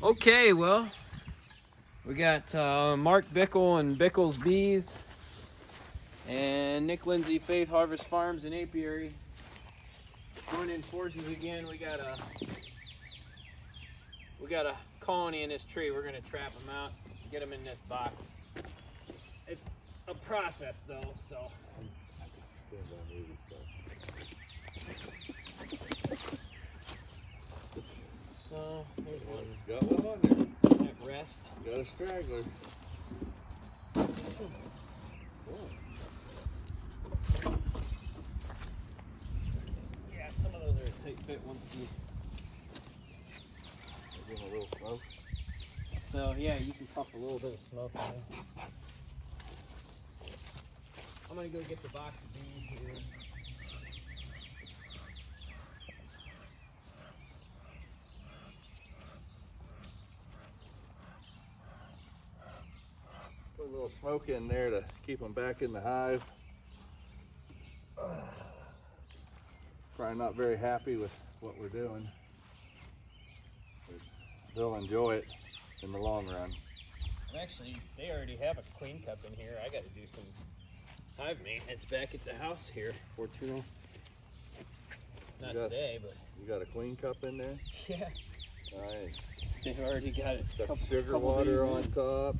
Okay, well, we got Mark Bickle and Bickle's Bees and Nick Lindsay Faith Harvest Farms and Apiary joining forces again. We got a colony in this tree. We're gonna trap them out, get them in this box. It's a process though, so. So here's one. Got one on there. At rest. Got a straggler. Yeah, some of those are a tight fit once you. Give them a little smoke. So yeah, you can puff a little bit of smoke in there. I'm gonna go get the box of bees here. Put a little smoke in there to keep them back in the hive. Probably not very happy with what we're doing, but they'll enjoy it in the long run. Actually, they already have a queen cup in here. I got to do some hive maintenance back at the house here for too long. Not today, but you got a queen cup in there. Yeah. Nice. They've already got it. Got sugar water on top.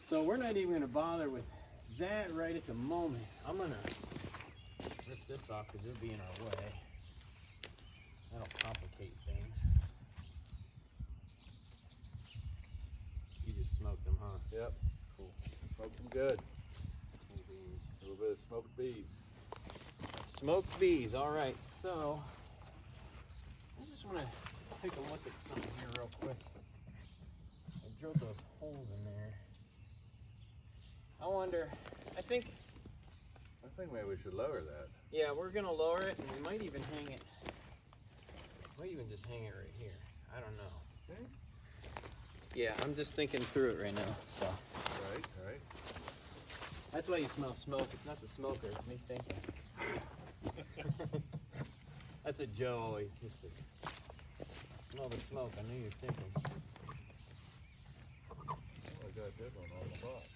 So we're not even going to bother with that right at the moment. I'm going to rip this off because it'll be in our way. That'll complicate things. You just smoked them, huh? Yep. Cool. Smoked them good. Cool beans. A little bit of smoked bees. Smoked bees. All right. So I just want to take a look at something here real quick. I drilled those holes in there. I wonder, I think maybe we should lower that. Yeah, we're gonna lower it, and we might even hang it. Might even just hang it right here. I don't know. Okay. Yeah, I'm just thinking through it right now. So. Right. That's why you smell smoke. It's not the smoker. It's me thinking. That's what Joe always used to. Smell the smoke. I knew you were thinking. Oh, I got that one on the box.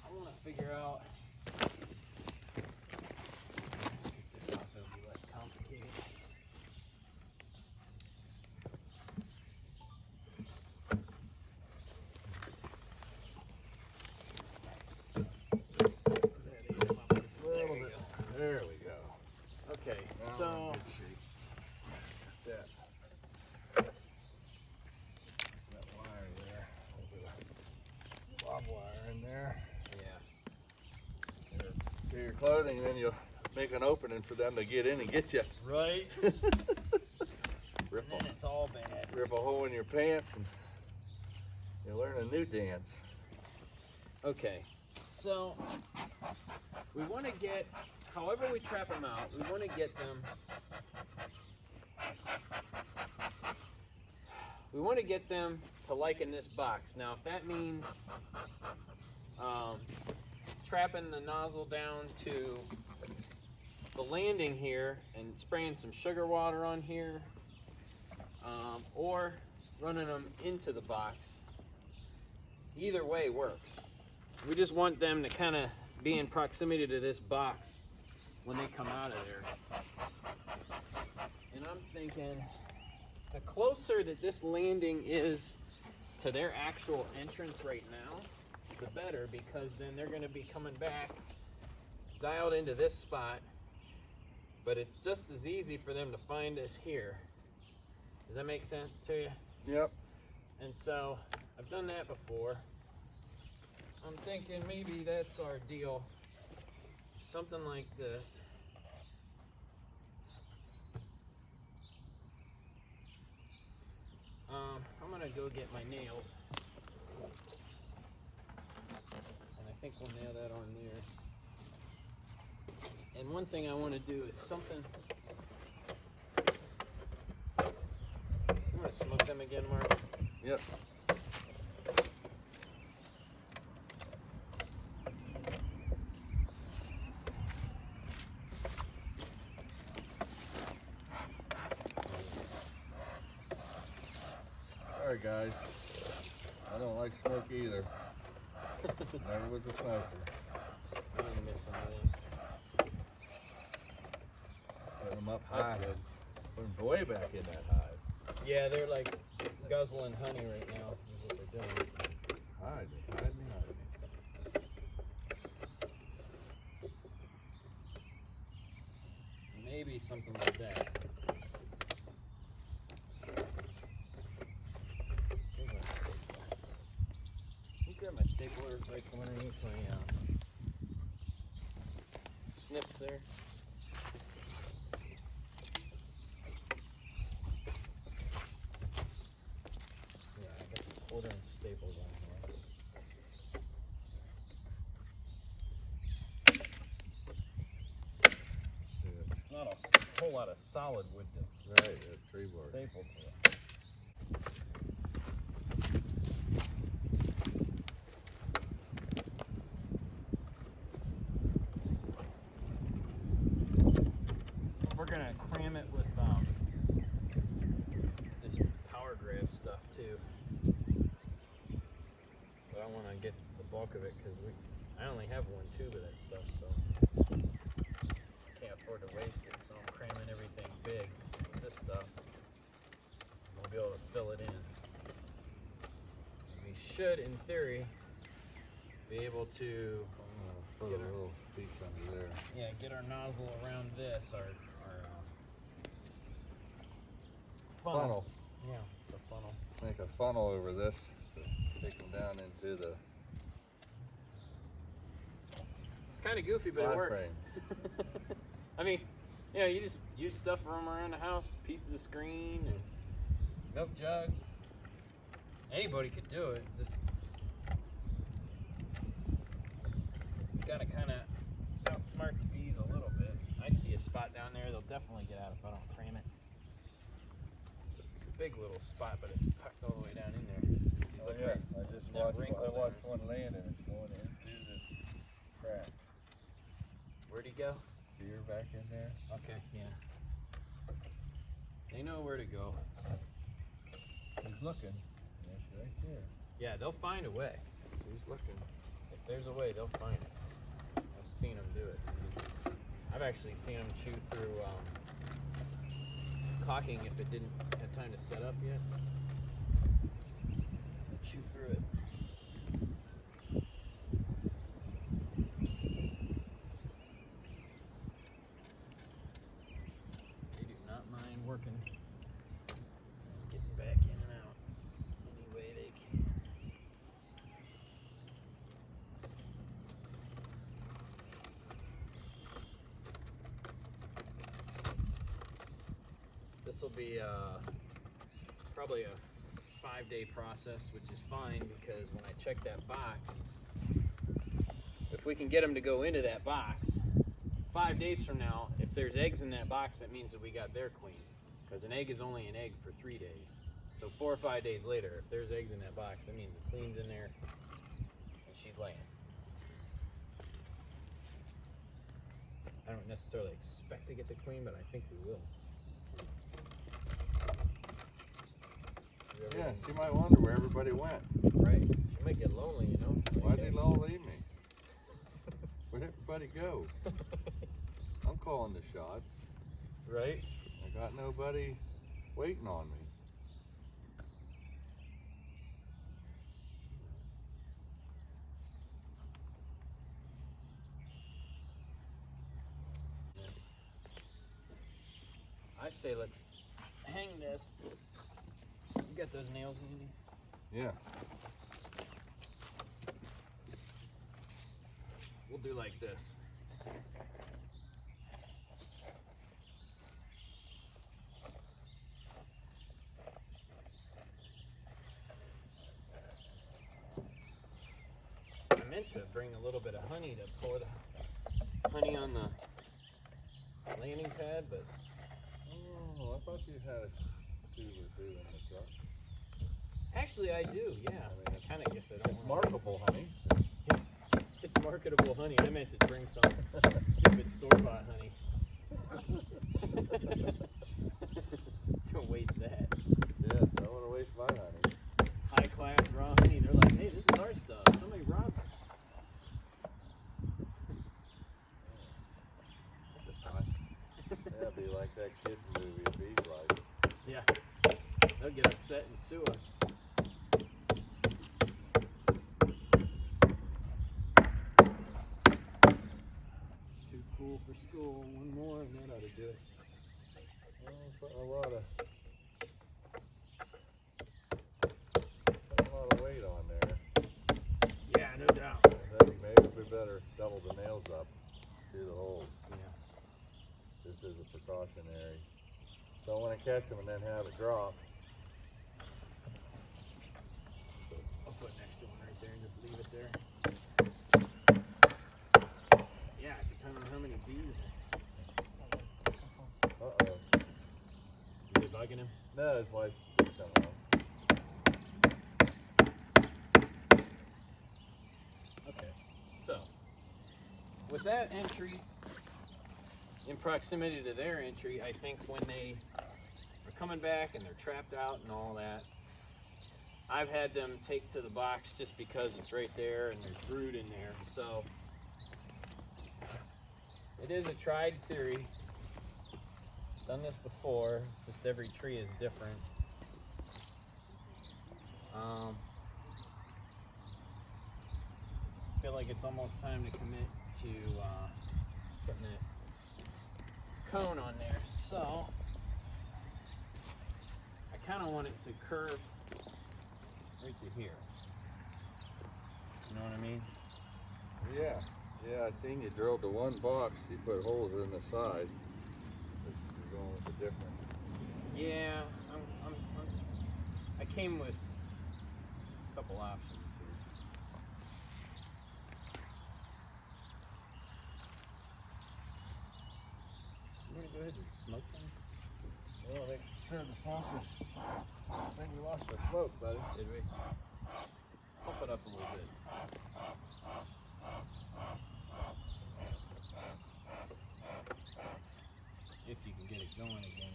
I want to figure out. Take this off, it'll be less complicated. There we go. Okay, Now so. we're in good shape. That wire there. A little bit of bob wire in there. Yeah. To your clothing, and then you'll make an opening for them to get in and get you. Right. Rip And then it's all bad. Rip a hole in your pants, and you learn a new dance. Okay, so we want to get, however we trap them out, we want to get them. We want to get them to like in this box. Now, if that means trapping the nozzle down to the landing here and spraying some sugar water on here, or running them into the box, either way works. We just want them to kind of be in proximity to this box when they come out of there. And I'm thinking the closer that this landing is to their actual entrance right now, the better, because then they're going to be coming back dialed into this spot, but it's just as easy for them to find us here. Does that make sense to you? Yep. And so I've done that before. I'm thinking maybe that's our deal. Something like this. I'm gonna go get my nails. And I think we'll nail that on there. And one thing I want to do is something. I'm gonna smoke them again, Mark. Yep. Sorry guys, I don't like smoke either. Never was a smoker. I didn't miss anything. Putting them up That's high. good. Put them way back in that hive. Yeah, they're like guzzling honey right now, is what they're doing. Hide me, hide me, hide me. Maybe something like that. Let me grab my stapler right from underneath my snips there. Yeah, I got some quarter-inch staples on here. Not a whole lot of solid wood to Right, that tree bark. staple to it. We're gonna cram it with this power grab stuff too. But I want to get the bulk of it because I only have one tube of that stuff, so can't afford to waste it. So I'm cramming everything big with this stuff. We'll be able to fill it in. We should, in theory, be able to Put a little piece under there. get our nozzle around this, our Funnel. Yeah, the funnel. Make a funnel over this to take them down into the It's kind of goofy, but it flat works. frame. I mean, you just use stuff from around the house, pieces of screen and milk jug. Anybody could do it. It's just you gotta kind of outsmart the bees a little bit. I see a spot down there; they'll definitely get out if I don't cram it. It's a big little spot, but it's tucked all the way down in there. Oh yeah, I just That watched. wrinkle I there. watched one land and it's going into the crack. Where'd he go? See her back in there? Okay, yeah. They know where to go. He's looking. Yes, right there. Yeah, they'll find a way. He's looking. If there's a way, they'll find it. I've seen them do it. I've actually seen them chew through caulking if it didn't have time to set up yet. They'll chew through it. They do not mind working, getting back in and out any way they can. This will be probably a 5-day process, which is fine because when I check that box, if we can get them to go into that box, 5 days from now, if there's eggs in that box, that means that we got their queen. Because an egg is only an egg for 3 days. So 4 or 5 days later, if there's eggs in that box, that means the queen's in there and she's laying. I don't necessarily expect to get the queen, but I think we will. Yeah, she might wonder where everybody went. Right. She might get lonely, you know. Why'd they all leave me? Where'd everybody go? I'm calling the shots. Right? I got nobody waiting on me. Yes. I say let's hang this. You got those nails, Andy? Yeah. We'll do like this. I meant to bring a little bit of honey to pour the honey on the landing pad, but Oh, I thought you had a tube or two in the truck. actually I do, yeah. I mean, I kind of guess I don't It's wanna waste marketable, honey. It's marketable honey. I meant to bring some stupid store-bought honey. Don't waste that. Yeah, I don't want to waste my honey. like that kid's movie, Bees Life. Yeah. They'll get upset and sue us. Too cool for school. One more and that ought to do it. Well, putting a lot of weight on there. Yeah, no doubt. I think maybe we better double the nails up through the holes. Yeah. This is a precautionary. Don't want to catch them and then have it drop. I'll put next to one right there and just leave it there. Yeah, depending on how many bees are. Uh-oh. Is it bugging him? No, his wife's just coming home. Okay, so with that entry in proximity to their entry, I think when they are coming back and they're trapped out and all that, I've had them take to the box just because it's right there and there's brood in there. So it is a tried theory. Done this before, just every tree is different. I feel like it's almost time to commit to putting that cone on there. So I kind of want it to curve right to here. You know what I mean? Yeah, yeah, I seen you drilled the one box, you put holes in the side. You're going with the different. Yeah, I came with a couple options here. You want to go ahead and smoke them? Well, they sure the smokers. I think we lost our smoke, buddy. Did we? Pump it up a little bit. If you can get it going again.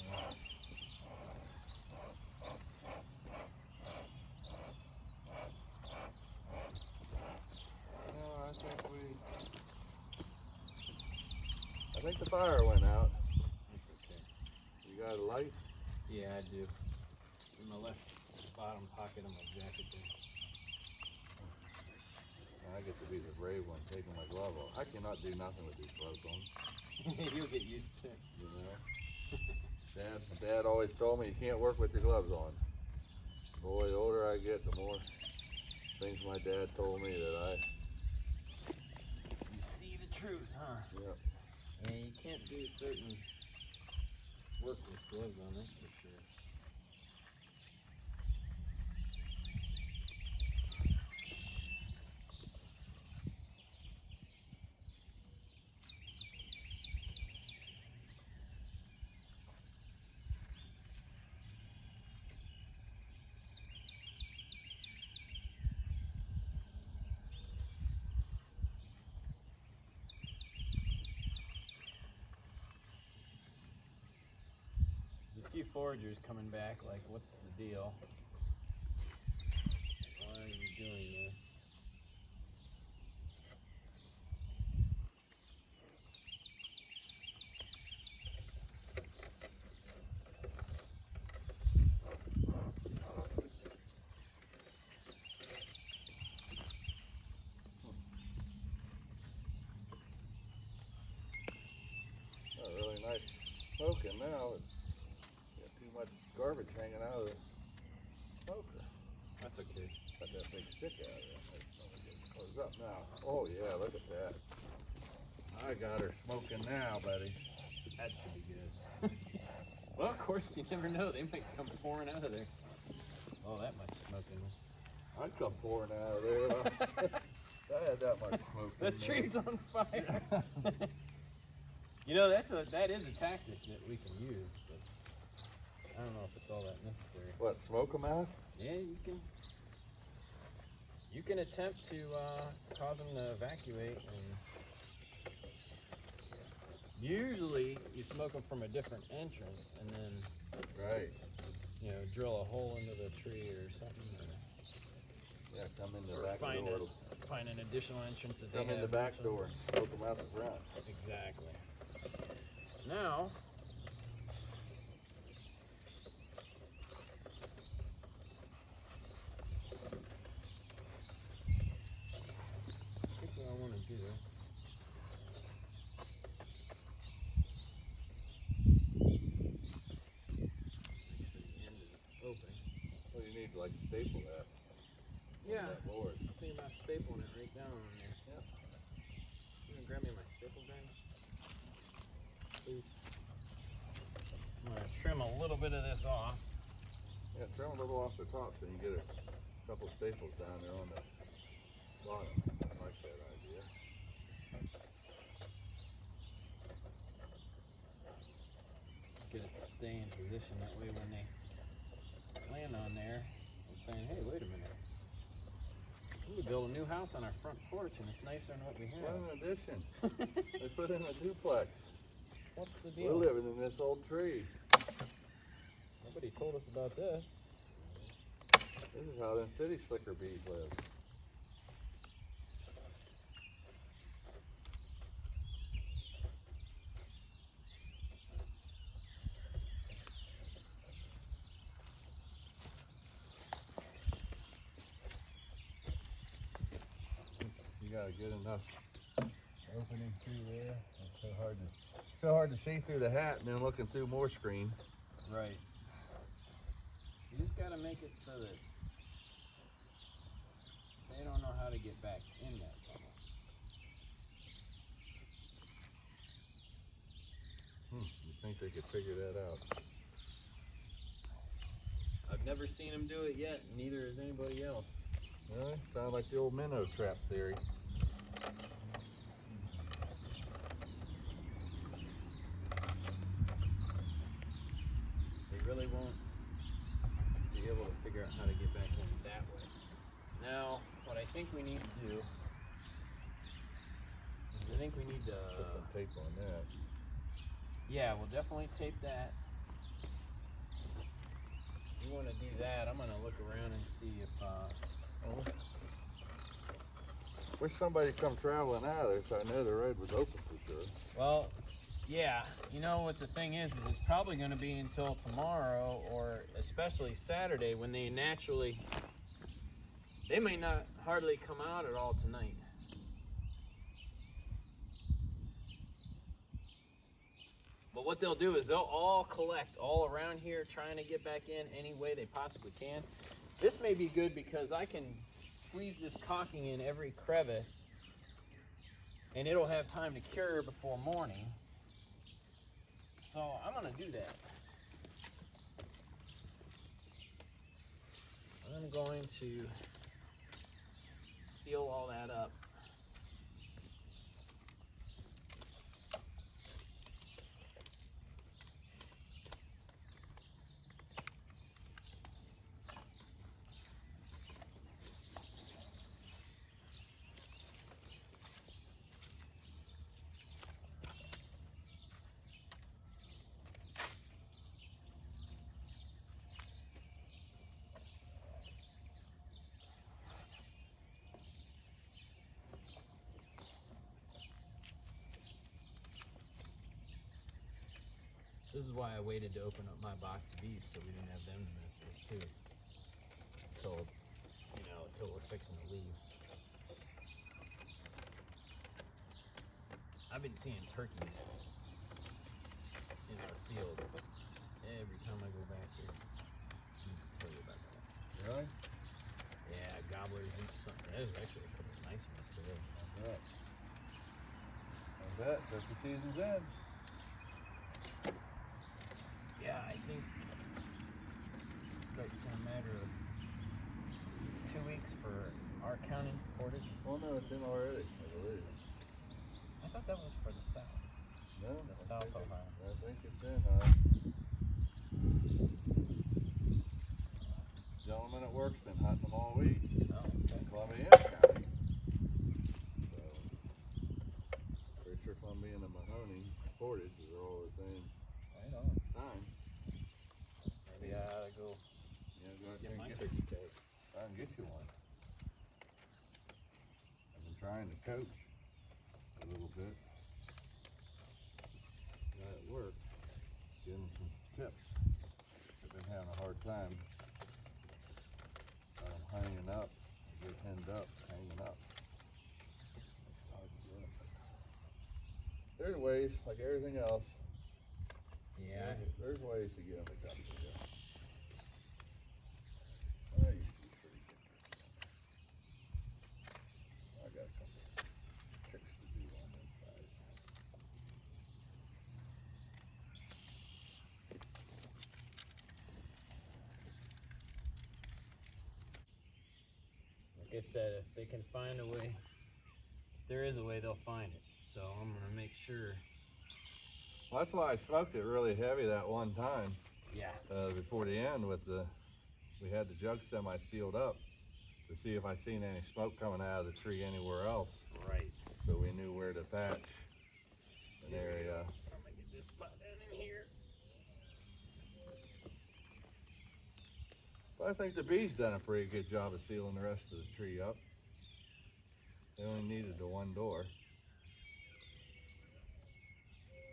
I think the fire went out. That's okay. You got a light? Yeah, I do. In my left bottom pocket of my jacket there. I get to be the brave one taking my glove off. I cannot do nothing with these gloves on. You'll get used to it. You know? Dad always told me you can't work with your gloves on. Boy, the older I get, the more things my dad told me that You see the truth, huh? Yep. Yeah, you can't do certain work with gloves on, that's for sure. There's a few foragers coming back, like, what's the deal? Why are you doing this? not really nice smoking now. It's got too much garbage hanging out of the smoker. That's okay. Got that big stick out of there. Close up now. Oh yeah, look at that. I got her smoking now, buddy. That should be good. Well, of course, you never know. They might come pouring out of there. Oh, that much smoking. I'd come pouring out of there. I had that much smoke. The tree's on fire. You know, that is a tactic that we can use, but I don't know if it's all that necessary. What, smoke them out? Yeah, you can attempt to cause them to evacuate, and usually you smoke them from a different entrance, and then Right. you know, drill a hole into the tree or something, Yeah, come in the or back find door. find an additional entrance that they Come in have. the back door and smoke them out the front. Exactly. Now, like to staple that. Yeah. That board. I'm thinking about stapling it right down on there. Yep. You gonna grab me my staple gun? Please. I'm gonna trim a little bit of this off. Yeah, trim a little off the top so you get a couple staples down there on the bottom. I like that idea. Get it to stay in position. That way when they land on there, I'm saying, hey, wait a minute. We built a new house on our front porch and it's nicer than what we What have. an addition. They put in a duplex. What's the We're deal? living in this old tree. Nobody told us about this. This is how them city slicker bees live. You gotta get enough opening through there. It's so hard to see through the hat and then looking through more screen. Right. You just gotta make it so that they don't know how to get back in that funnel. You think they could figure that out? I've never seen them do it yet, neither has anybody else. Really? Sounds like the old minnow trap theory. They really won't be able to figure out how to get back in that way. Now, what I think we need to do is I think we need to... Put some tape on that. Yeah, we'll definitely tape that. If you want to do that, I'm going to look around and see if... Wish somebody come traveling out of there so I know the road was open for sure. Well, yeah, you know what the thing is it's probably going to be until tomorrow or especially Saturday when they naturally, they may not hardly come out at all tonight. But what they'll do is they'll all collect all around here trying to get back in any way they possibly can. This may be good because I can squeeze this caulking in every crevice and it'll have time to cure before morning. So I'm gonna do that. I'm going to seal all that up. This is why I waited to open up my box of bees so we didn't have them to mess with too. Until we're fixing to leave. I've been seeing turkeys in our field every time I go back there. I'll tell you about that. Really? Yeah, gobblers and something. There's actually a couple of nice ones today. I bet. Turkey season's in. Yeah, I think it starts in a matter of 2 weeks for our county portage. Oh no, it's in already, I believe. I thought that was for the south. No, The South Ohio. I think it's in, Gentleman at work's been hunting them all week. Oh, okay. Columbia County. So, pretty sure Columbia and the Mahoney portage are all the same Right on. time. Maybe I ought to go Yeah, go get my get turkey tag. I can get you one. I've been trying to coach a little bit. Got it work. Give them some tips. I've been having a hard time. Hanging up, get pinned up, hanging up. There's ways, like everything else. Yeah. There's ways to get them to come to you. Oh, you I said, if they can find a way, if there is a way, they'll find it. So I'm gonna make sure. Well, that's why I smoked it really heavy that one time. Yeah. Before the end we had the jug semi-sealed up to see if I seen any smoke coming out of the tree anywhere else. Right. So we knew where to patch an area. I'm gonna get this spot down in here. But I think the bees done a pretty good job of sealing the rest of the tree up. They only needed the one door.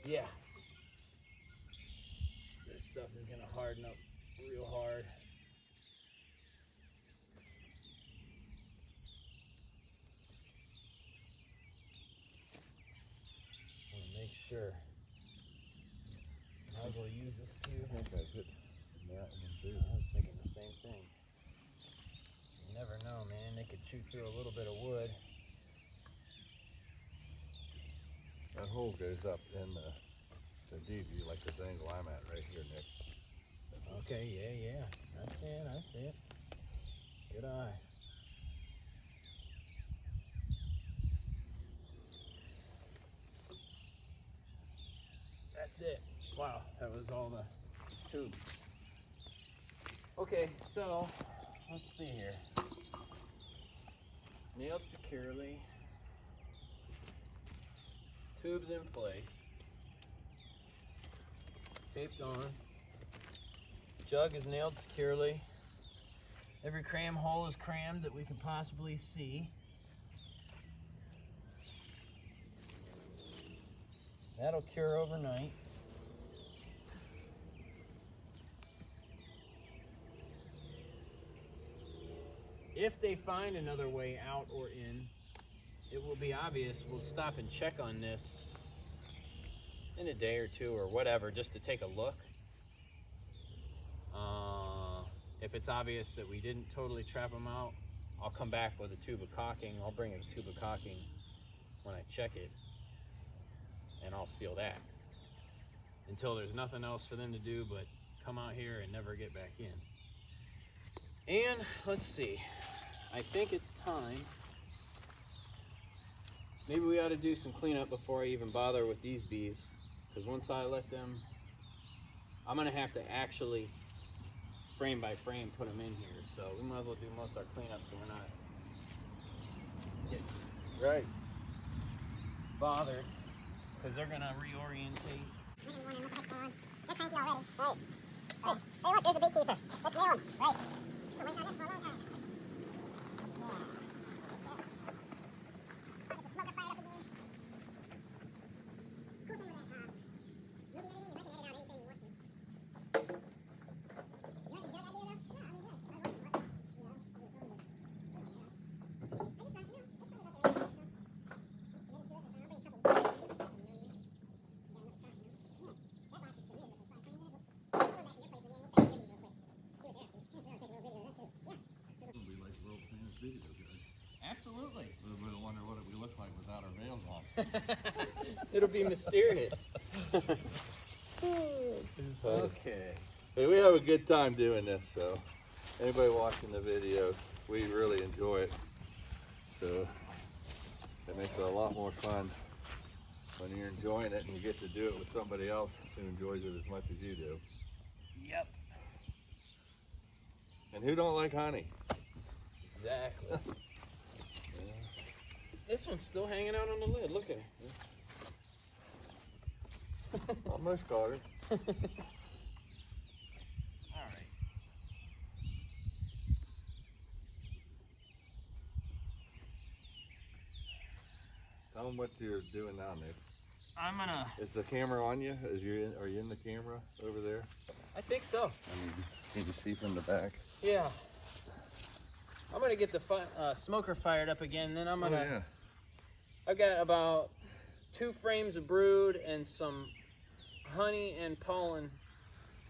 Yeah. This stuff is gonna harden up real hard. I'm gonna make sure. Might as well use this too. I think I hit that one too. I was thinking the same thing. You never know, man. They could chew through a little bit of wood. That hole goes up in the deep view, like this angle I'm at right here, Nick. Okay, yeah. I see it. Good eye. That's it. Wow, that was all the tubes. Okay, so let's see here. Nailed securely. Tubes in place. Taped on. Jug is nailed securely. Every cram hole is crammed that we can possibly see. That'll cure overnight. If they find another way out or in, it will be obvious. We'll stop and check on this in a day or two or whatever, just to take a look. If it's obvious that we didn't totally trap them out, I'll come back with a tube of caulking. I'll bring a tube of caulking when I check it, and I'll seal that until there's nothing else for them to do but come out here and never get back in. And let's see, I think it's time. Maybe we ought to do some cleanup before I even bother with these bees, because once I let them, I'm gonna have to actually frame by frame put them in here. So we might as well do most of our cleanup so we're not getting Right. bothered, because they're gonna reorientate. They're cranky already. Right. Hey, look, there's the beekeeper. Let's nail him. Right. You've been waiting on this for a long time. Yeah. Get the smoker fired up again. Cool thing with that, moving editing, you can edit out anything you want to. You like the jug idea, though? Yeah, I mean, yeah. I like it. You know, I just thought, you know, it's probably like an edit, so. Edit to it, and I'll bring a couple of you know what I mean? Yeah, another truck, you know? Yeah. That lasts us for years, but it's fine. I'll go back to your place again. We'll check your videos real quick. See what they're up to. Yeah, we'll take a little video of that, too. Yeah. We like world famous video guys. Absolutely. We'll wonder what we look like without our veils on. It'll be mysterious. Okay. Hey, we have a good time doing this, so anybody watching the video, we really enjoy it. So it makes it a lot more fun when you're enjoying it and you get to do it with somebody else who enjoys it as much as you do. Yep. And who don't like honey? Exactly. This one's still hanging out on the lid. Look at it. Almost got her. All right. Tell them what you're doing now, Nick. I'm gonna. Is the camera on you? Are you in the camera over there? I think so. I mean, can you see from the back? Yeah. I'm gonna get the smoker fired up again. Then I'm gonna. Oh, yeah. I've got about 2 frames of brood and some honey and pollen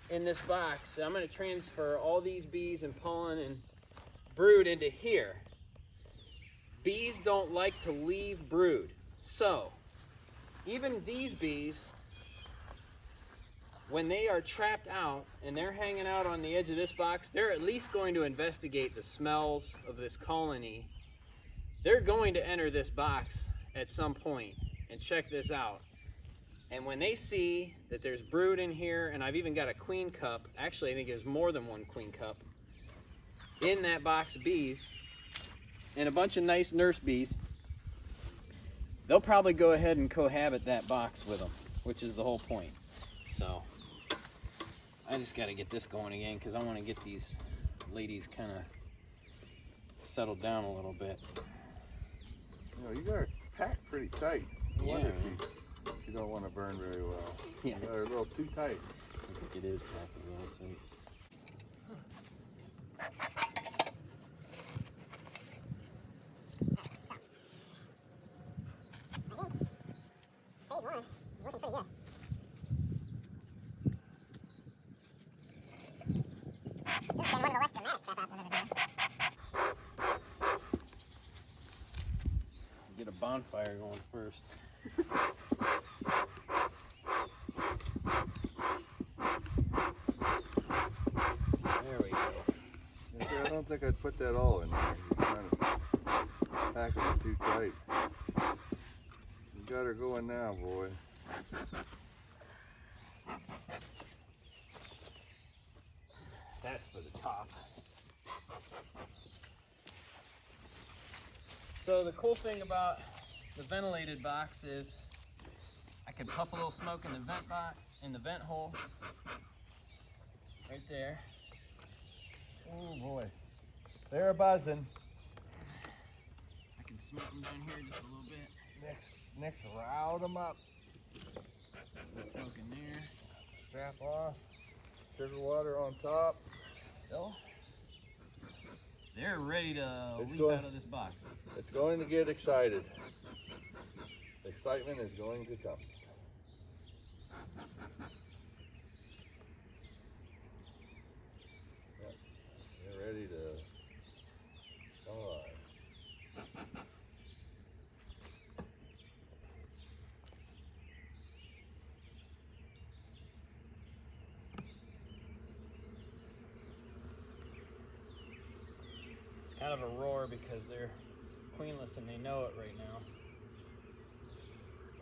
in this box. I'm gonna transfer all these bees and pollen and brood into here. Bees don't like to leave brood. So, even these bees, when they are trapped out and they're hanging out on the edge of this box, they're at least going to investigate the smells of this colony they're going to enter this box at some point and check this out. And when they see that there's brood in here, and I've even got a queen cup, actually I think there's more than one queen cup in that box of bees, and a bunch of nice nurse bees, they'll probably go ahead and cohabit that box with them, which is the whole point. So I just got to get this going again because I want to get these ladies kind of settled down a little bit. You know, you got her packed pretty tight. No wonder she don't want to burn very well. Yeah. You got her a little too tight. I think it is packed a little tight. Get a bonfire going first. There we go. I don't think I'd put that all in there. You're trying to pack it too tight. You got her going now, boy. That's for the top. So the cool thing about the ventilated box is I can puff a little smoke in the vent box, in the vent hole, right there. Oh boy, they're buzzing. I can smoke them down here just a little bit. Next, route them up. The smoke in there. Strap off. Sugar water on top. They're ready to leap out of this box. It's going to get excited. Excitement is going to come. Yep. They're ready to come alive. It's kind of a roar because they're queenless and they know it right now.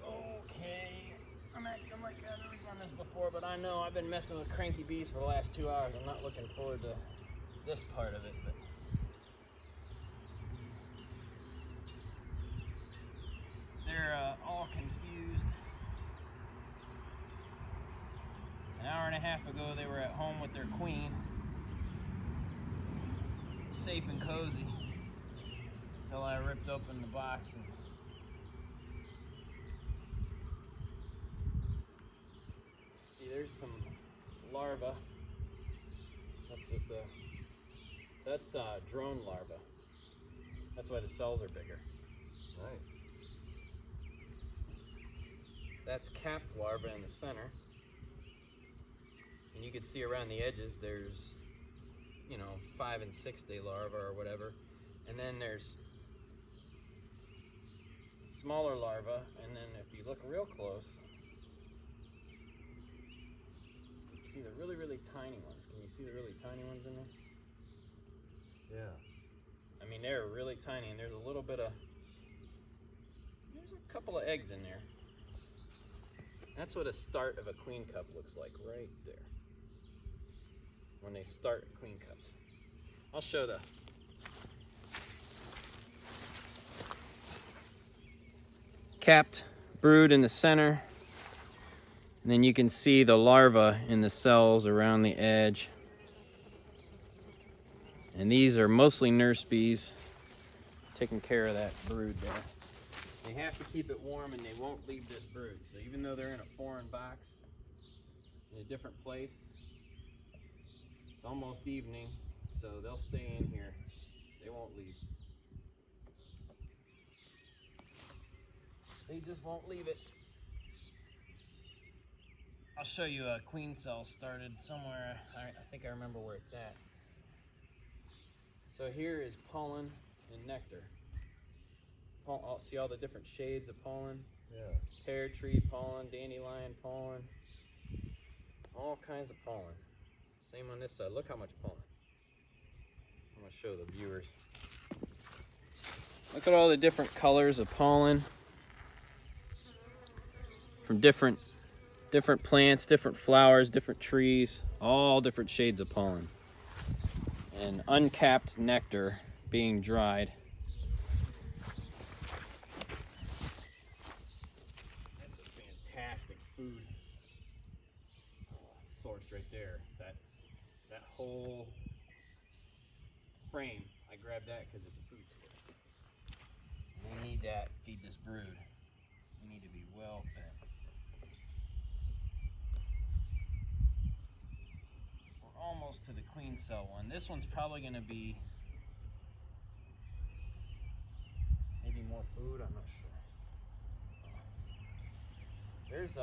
Okay, I'm like I've never done this before, but I know I've been messing with cranky bees for the last 2 hours. I'm not looking forward to this part of it, but they're all confused. An hour and a half ago, they were at home with their queen, safe and cozy, until I ripped open the box and see, there's some larvae. That's drone larvae. That's why the cells are bigger. Nice. That's capped larvae in the center. And you can see around the edges there's, 5 and 6 day larvae or whatever. And then there's smaller larvae, and then if you look real close, you can see the really, really tiny ones. Can you see the really tiny ones in there? Yeah. I mean, they're really tiny, and there's a couple of eggs in there. That's what a start of a queen cup looks like right there. When they start queen cups. I'll show the capped brood in the center. And then you can see the larvae in the cells around the edge. And these are mostly nurse bees taking care of that brood there. They have to keep it warm and they won't leave this brood. So even though they're in a foreign box, in a different place, it's almost evening, so they'll stay in here. They won't leave. They just won't leave it. I'll show you a queen cell started somewhere. I think I remember where it's at. So here is pollen and nectar. See all the different shades of pollen? Yeah. Pear tree pollen, dandelion pollen, all kinds of pollen. Same on this side. Look how much pollen. I'm going to show the viewers. Look at all the different colors of pollen from different plants, different flowers, different trees, all different shades of pollen. And uncapped nectar being dried. That's a fantastic food source right there. That whole frame, I grabbed that because it's a food source. And we need that to feed this brood. We need to be well fed. We're almost to the queen cell one. This one's probably going to be maybe more food, I'm not sure. There's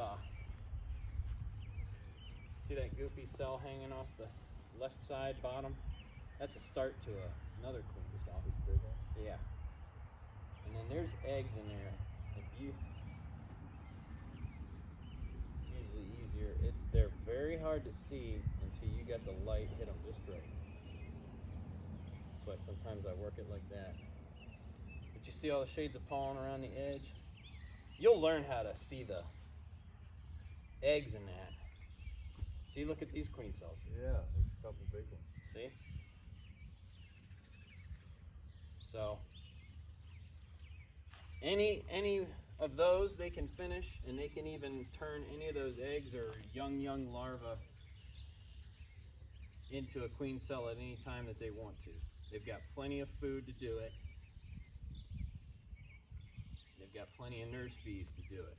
see that goofy cell hanging off the left side bottom? That's a start to another queen cell. Yeah. And then there's eggs in there. It's usually easier. They're very hard to see until you get the light hit them just right. That's why sometimes I work it like that. But you see all the shades of pollen around the edge? You'll learn how to see the eggs in that. See, look at these queen cells. Yeah, there's a couple big ones. See? So, any of those they can finish, and they can even turn any of those eggs or young larvae into a queen cell at any time that they want to. They've got plenty of food to do it. They've got plenty of nurse bees to do it.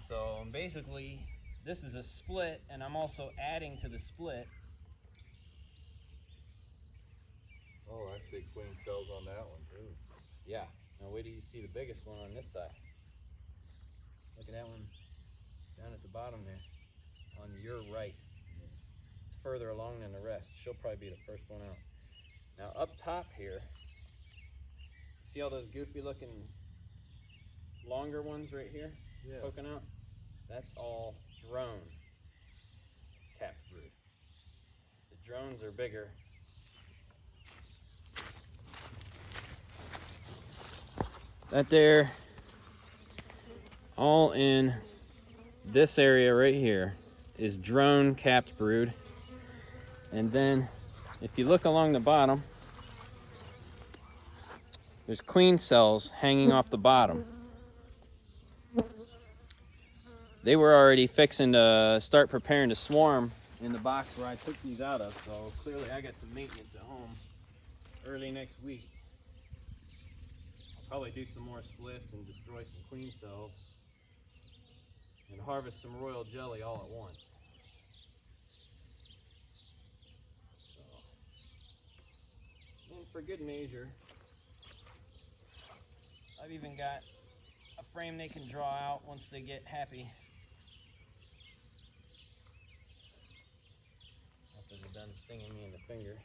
So basically, this is a split, and I'm also adding to the split. Oh, I see queen cells on that one too. Yeah. Now wait till you see the biggest one on this side. Look at that one down at the bottom there, on your right. It's further along than the rest. She'll probably be the first one out. Now up top here, see all those goofy looking longer ones right here? Yeah. Poking out? That's all drone capped brood. The drones are bigger. That there, all in this area right here, is drone capped brood. And then if you look along the bottom, there's queen cells hanging off the bottom. They were already fixing to start preparing to swarm in the box where I took these out of, so clearly I got some maintenance at home early next week. I'll probably do some more splits and destroy some queen cells and harvest some royal jelly all at once. So, and for good measure, I've even got a frame they can draw out once they get happy. After they're done stinging me in the finger.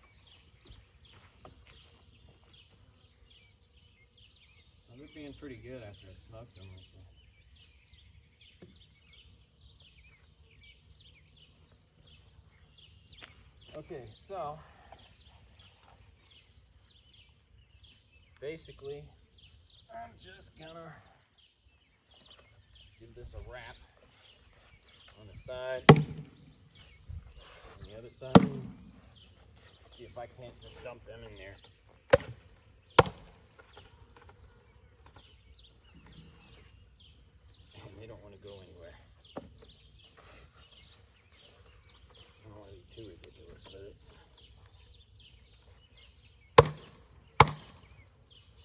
Well, they're being pretty good after I smoked them like that. Okay, so basically I'm just gonna give this a wrap on the side, on the other side. See if I can't just dump them in there. And they don't want to go anywhere. I don't want to be too ridiculous with it.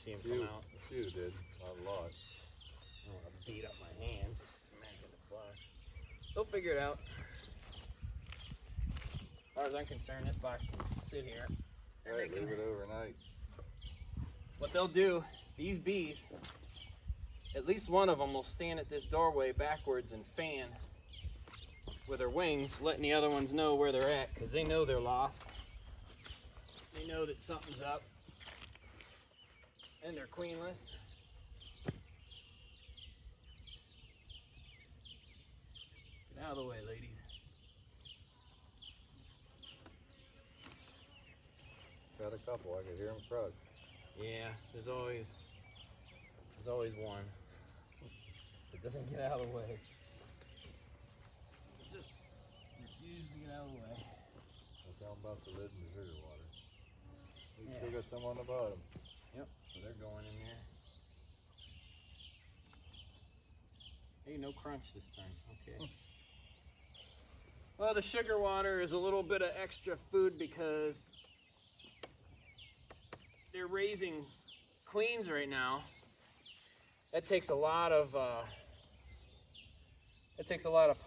See him come out. A few did, not a lot. I don't want to beat up my hand, just smacking the box. They'll figure it out. As far as I'm concerned, this box can sit here. Right, leave it overnight. What they'll do, these bees, at least one of them will stand at this doorway backwards and fan with their wings, letting the other ones know where they're at, because they know they're lost. They know that something's up. And they're queenless. Get out of the way, ladies. Got a couple, I could hear them crush. Yeah, there's always one that doesn't get out of the way. It just refuses to get out of the way. I'll tell them about the lid and the sugar water. We Yeah. still got some on the bottom. Yep, so they're going in there. Hey, no crunch this time. Okay. Well, the sugar water is a little bit of extra food because they're raising queens right now. That takes a lot of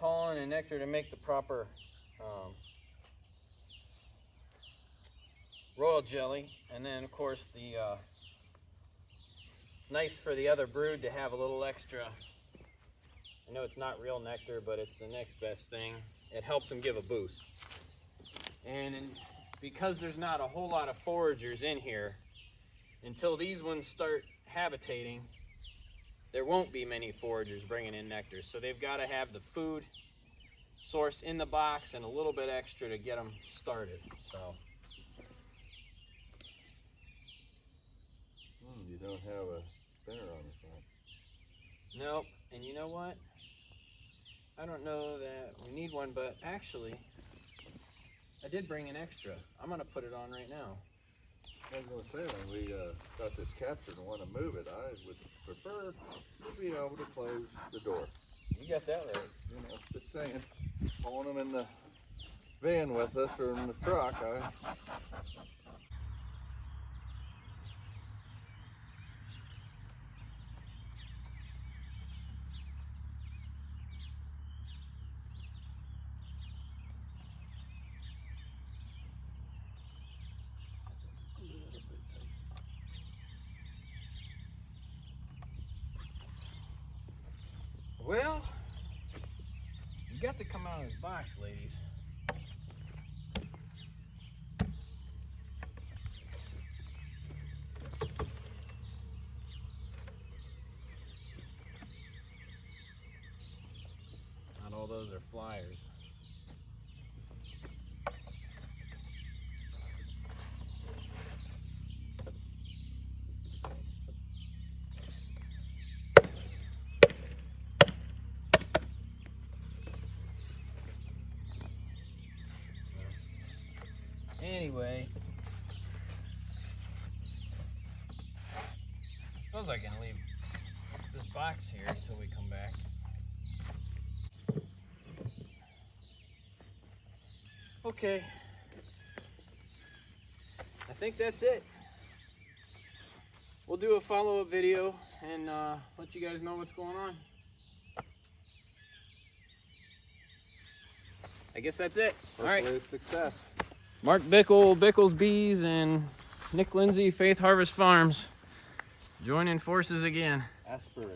pollen and nectar to make the proper royal jelly. And then, of course, it's nice for the other brood to have a little extra. I know it's not real nectar, but it's the next best thing. It helps them give a boost. And because there's not a whole lot of foragers in here, until these ones start habitating, there won't be many foragers bringing in nectar. So they've got to have the food source in the box and a little bit extra to get them started. So. You don't have a spinner on the front. Nope. And you know what? I don't know that we need one, but actually, I did bring an extra. I'm going to put it on right now. I was going to say, when we got this captured and want to move it, I would prefer to be able to close the door. You got that right. You know, just saying, hauling them in the van with us or in the truck. Well, you got to come out of this box, ladies. Not all those are flyers. Anyway, I suppose I can leave this box here until we come back. Okay, I think that's it. We'll do a follow-up video and let you guys know what's going on. I guess that's it. All right. Hopefully it's success. Mark Bickle, Bickle's Bees, and Nick Lindsay, Faith Harvest Farms, joining forces again. Apiary.